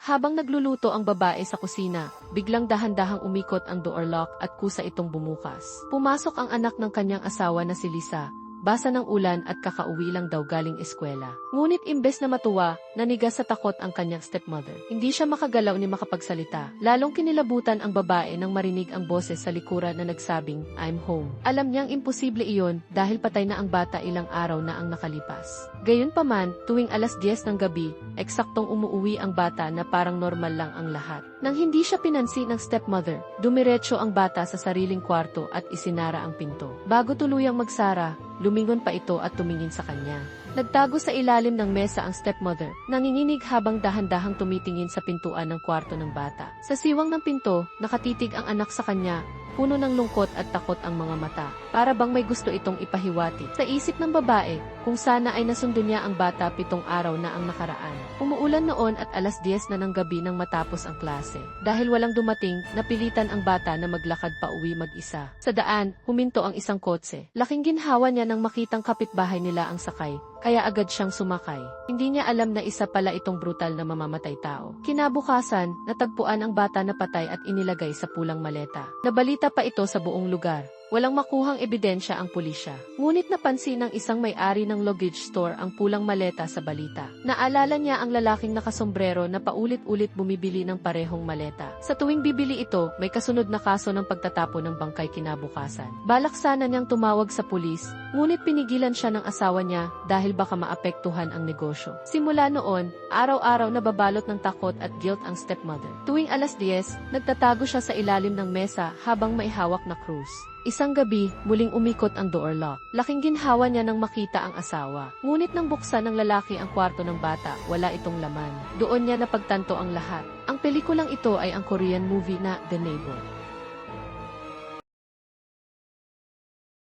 Habang nagluluto ang babae sa kusina, biglang dahan-dahang umikot ang door lock at kusa itong bumukas. Pumasok ang anak ng kanyang asawa na si Lisa. Basa ng ulan at kakauwi lang daw galing eskwela. Ngunit imbes na matuwa, nanigas sa takot ang kanyang stepmother. Hindi siya makagalaw ni makapagsalita. Lalong kinilabutan ang babae nang marinig ang boses sa likuran na nagsabing, "I'm home." Alam niyang imposible iyon dahil patay na ang bata ilang araw na ang nakalipas. Gayunpaman, tuwing alas 10 ng gabi, eksaktong umuuwi ang bata na parang normal lang ang lahat. Nang hindi siya pinansin ng stepmother, dumiretso ang bata sa sariling kwarto at isinara ang pinto. Bago tuluyang magsara, lumingon pa ito at tumingin sa kanya. Nagtago sa ilalim ng mesa ang stepmother, nanginginig habang dahan-dahang tumitingin sa pintuan ng kwarto ng bata. Sa siwang ng pinto, nakatitig ang anak sa kanya, puno ng lungkot at takot ang mga mata. Para bang may gusto itong ipahiwati. Sa isip ng babae, kung sana ay nasundo niya ang bata 7 araw na ang nakaraan. Umuulan noon at alas 10 na ng gabi nang matapos ang klase. Dahil walang dumating, napilitan ang bata na maglakad pa uwi mag-isa. Sa daan, huminto ang isang kotse. Laking ginhawa niya nang makitang kapitbahay nila ang sakay, kaya agad siyang sumakay. Hindi niya alam na isa pala itong brutal na mamamatay tao. Kinabukasan, natagpuan ang bata na patay at inilagay sa pulang maleta. Nabalita pa ito sa buong lugar. Walang makuhang ebidensya ang pulisya. Ngunit napansin ng isang may-ari ng luggage store ang pulang maleta sa balita. Naalala niya ang lalaking nakasombrero na paulit-ulit bumibili ng parehong maleta. Sa tuwing bibili ito, may kasunod na kaso ng pagtatapon ng bangkay kinabukasan. Balak sana niyang tumawag sa pulis, ngunit pinigilan siya ng asawa niya dahil baka maapektuhan ang negosyo. Simula noon, araw-araw nababalot ng takot at guilt ang stepmother. Tuwing alas 10, nagtatago siya sa ilalim ng mesa habang may hawak na krus. Isang gabi, muling umikot ang door lock. Laking ginhawa niya nang makita ang asawa. Ngunit nang buksan ng lalaki ang kwarto ng bata, wala itong laman. Doon niya napagtanto ang lahat. Ang pelikulang ito ay ang Korean movie na The Neighbor.